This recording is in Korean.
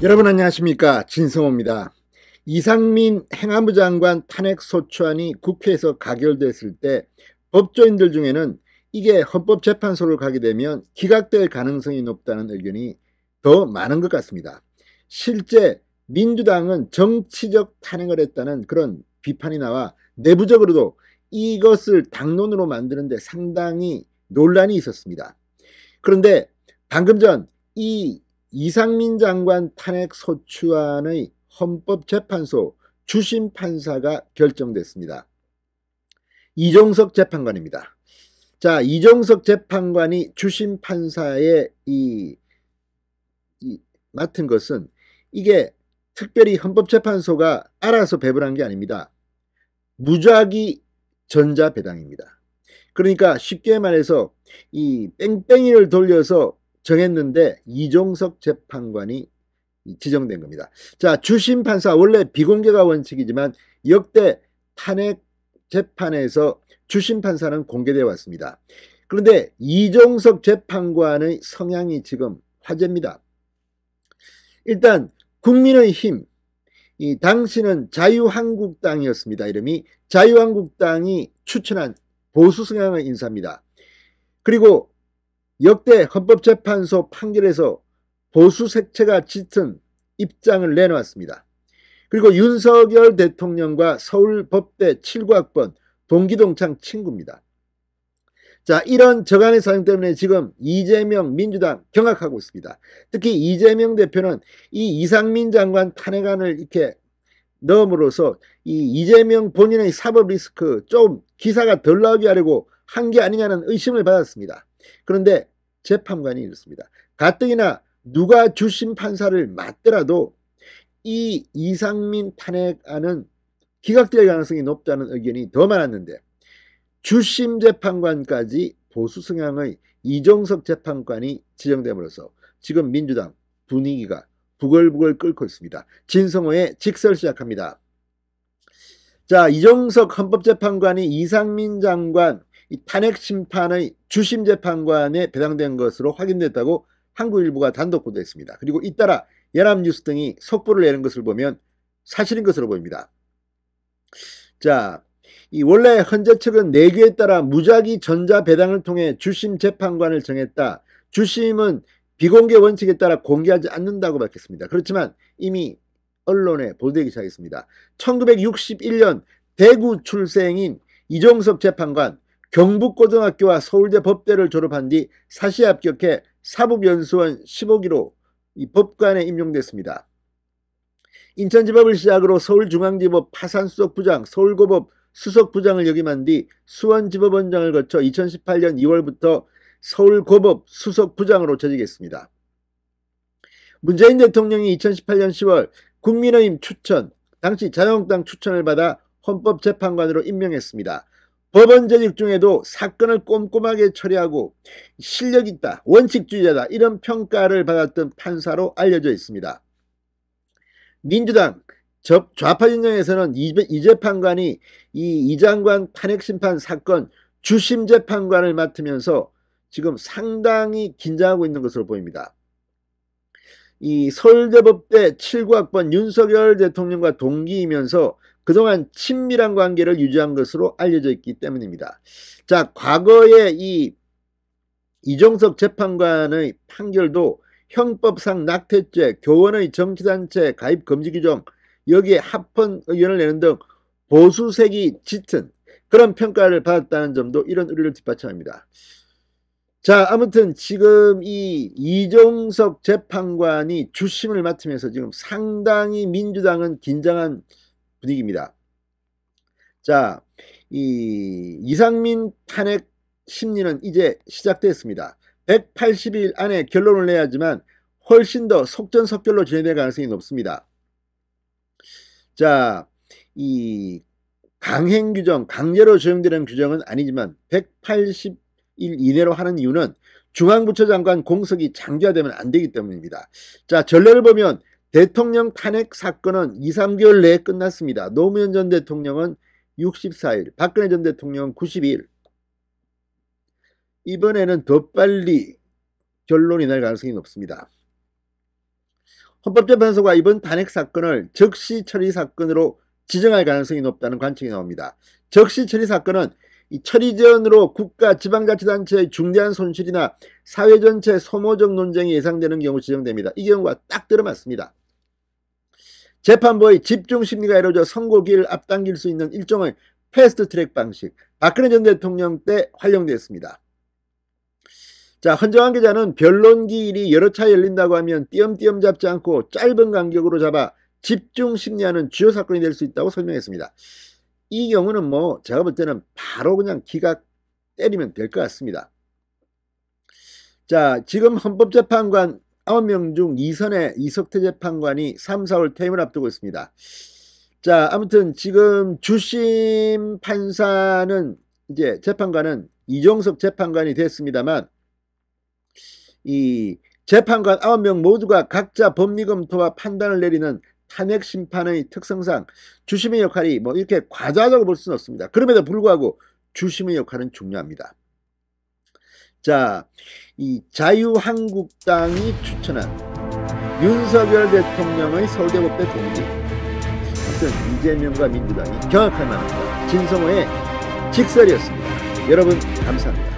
여러분 안녕하십니까, 진성호입니다. 이상민 행안부 장관 탄핵 소추안이 국회에서 가결됐을 때 법조인들 중에는 이게 헌법재판소를 가게 되면 기각될 가능성이 높다는 의견이 더 많은 것 같습니다. 실제 민주당은 정치적 탄핵을 했다는 그런 비판이 나와 내부적으로도 이것을 당론으로 만드는데 상당히 논란이 있었습니다. 그런데 방금 전 이 이상민 장관 탄핵 소추안의 헌법재판소 주심 판사가 결정됐습니다. 이종석 재판관입니다. 자, 이종석 재판관이 주심 판사에 맡은 것은 이게 특별히 헌법재판소가 알아서 배분한 게 아닙니다. 무작위 전자배당입니다. 그러니까 쉽게 말해서 이 뺑뺑이를 돌려서 정했는데 이종석 재판관이 지정된 겁니다. 자, 주심 판사 원래 비공개가 원칙이지만 역대 탄핵 재판에서 주심 판사는 공개되어 왔습니다. 그런데 이종석 재판관의 성향이 지금 화제입니다. 일단 국민의힘, 이 당시는 자유한국당이었습니다. 이름이 자유한국당이 추천한 보수 성향의 인사입니다. 그리고 역대 헌법재판소 판결에서 보수 색채가 짙은 입장을 내놓았습니다. 그리고 윤석열 대통령과 서울법대 7구학번 동기동창 친구입니다. 자, 이런 저간의 사정 때문에 지금 이재명 민주당 경악하고 있습니다. 특히 이재명 대표는 이 이상민 장관 탄핵안을 이렇게 넣음으로써 이 이재명 본인의 사법 리스크 좀 기사가 덜 나오게 하려고 한 게 아니냐는 의심을 받았습니다. 그런데 재판관이 이렇습니다. 가뜩이나 누가 주심 판사를 맡더라도 이 이상민 탄핵안은 기각될 가능성이 높다는 의견이 더 많았는데 주심 재판관까지 보수 성향의 이종석 재판관이 지정됨으로써 지금 민주당 분위기가 부글부글 끓고 있습니다. 진성호의 직설 시작합니다. 자, 이종석 헌법재판관이 이상민 장관 탄핵 심판의 주심 재판관에 배당된 것으로 확인됐다고 한국일보가 단독 보도했습니다. 그리고 잇따라 연합뉴스 등이 속보를 내는 것을 보면 사실인 것으로 보입니다. 자, 이 원래 헌재 측은 내규에 따라 무작위 전자 배당을 통해 주심 재판관을 정했다. 주심은 비공개 원칙에 따라 공개하지 않는다고 밝혔습니다. 그렇지만 이미 언론에 보도되기 시작했습니다. 1961년 대구 출생인 이종석 재판관, 경북고등학교와 서울대 법대를 졸업한 뒤 사시에 합격해 사법연수원 15기로 이 법관에 임용됐습니다. 인천지법을 시작으로 서울중앙지법 파산수석부장, 서울고법 수석부장을 역임한 뒤 수원지법원장을 거쳐 2018년 2월부터 서울고법 수석부장으로 재직했습니다. 문재인 대통령이 2018년 10월 국민의힘 추천, 당시 자유한국당 추천을 받아 헌법재판관으로 임명했습니다. 법원 재직 중에도 사건을 꼼꼼하게 처리하고 실력 있다, 원칙주의자다 이런 평가를 받았던 판사로 알려져 있습니다. 민주당 좌파 진영에서는 이 재판관이 이 장관 탄핵심판 사건 주심 재판관을 맡으면서 지금 상당히 긴장하고 있는 것으로 보입니다. 이 서울대법대 7구학번 윤석열 대통령과 동기이면서 그동안 친밀한 관계를 유지한 것으로 알려져 있기 때문입니다. 자, 과거에 이 이종석 재판관의 판결도 형법상 낙태죄, 교원의 정치단체 가입 금지 규정, 여기에 합헌 의견을 내는 등 보수색이 짙은 그런 평가를 받았다는 점도 이런 우려를 뒷받침합니다. 자, 아무튼 지금 이 이종석 재판관이 주심을 맡으면서 지금 상당히 민주당은 긴장한 분위기입니다. 자, 이 이상민 탄핵 심리는 이제 시작됐습니다. 180일 안에 결론을 내야지만 훨씬 더 속전속결로 진행될 가능성이 높습니다. 자, 이 강행 규정, 강제로 적용되는 규정은 아니지만 180일 이내로 하는 이유는 중앙부처 장관 공석이 장기화되면 안 되기 때문입니다. 자, 전례를 보면 대통령 탄핵 사건은 2, 3개월 내에 끝났습니다. 노무현 전 대통령은 64일, 박근혜 전 대통령은 92일. 이번에는 더 빨리 결론이 날 가능성이 높습니다. 헌법재판소가 이번 탄핵 사건을 적시 처리 사건으로 지정할 가능성이 높다는 관측이 나옵니다. 적시 처리 사건은 이 처리 지연으로 국가 지방자치단체의 중대한 손실이나 사회 전체 소모적 논쟁이 예상되는 경우 지정됩니다. 이 경우가 딱 들어맞습니다. 재판부의 집중 심리가 이루어져 선고 기일을 앞당길 수 있는 일종의 패스트 트랙 방식, 박근혜 전 대통령 때 활용되었습니다. 자, 헌정환 기자는 변론 기일이 여러 차 열린다고 하면 띄엄띄엄 잡지 않고 짧은 간격으로 잡아 집중 심리하는 주요 사건이 될 수 있다고 설명했습니다. 이 경우는 뭐 제가 볼 때는 바로 그냥 기각 때리면 될 것 같습니다. 자, 지금 헌법재판관 9명 중 2선의 이석태 재판관이 3, 4월 퇴임을 앞두고 있습니다. 자, 아무튼 지금 주심 판사는 이제 재판관은 이종석 재판관이 됐습니다만 이 재판관 9명 모두가 각자 법리 검토와 판단을 내리는 탄핵 심판의 특성상 주심의 역할이 뭐 이렇게 과도하다고 볼 수는 없습니다. 그럼에도 불구하고 주심의 역할은 중요합니다. 자, 이 자유한국당이 추천한 윤석열 대통령의 서울대법대 동기, 아무튼 이재명과 민주당이 경악할 만합니다. 진성호의 직설이었습니다. 여러분 감사합니다.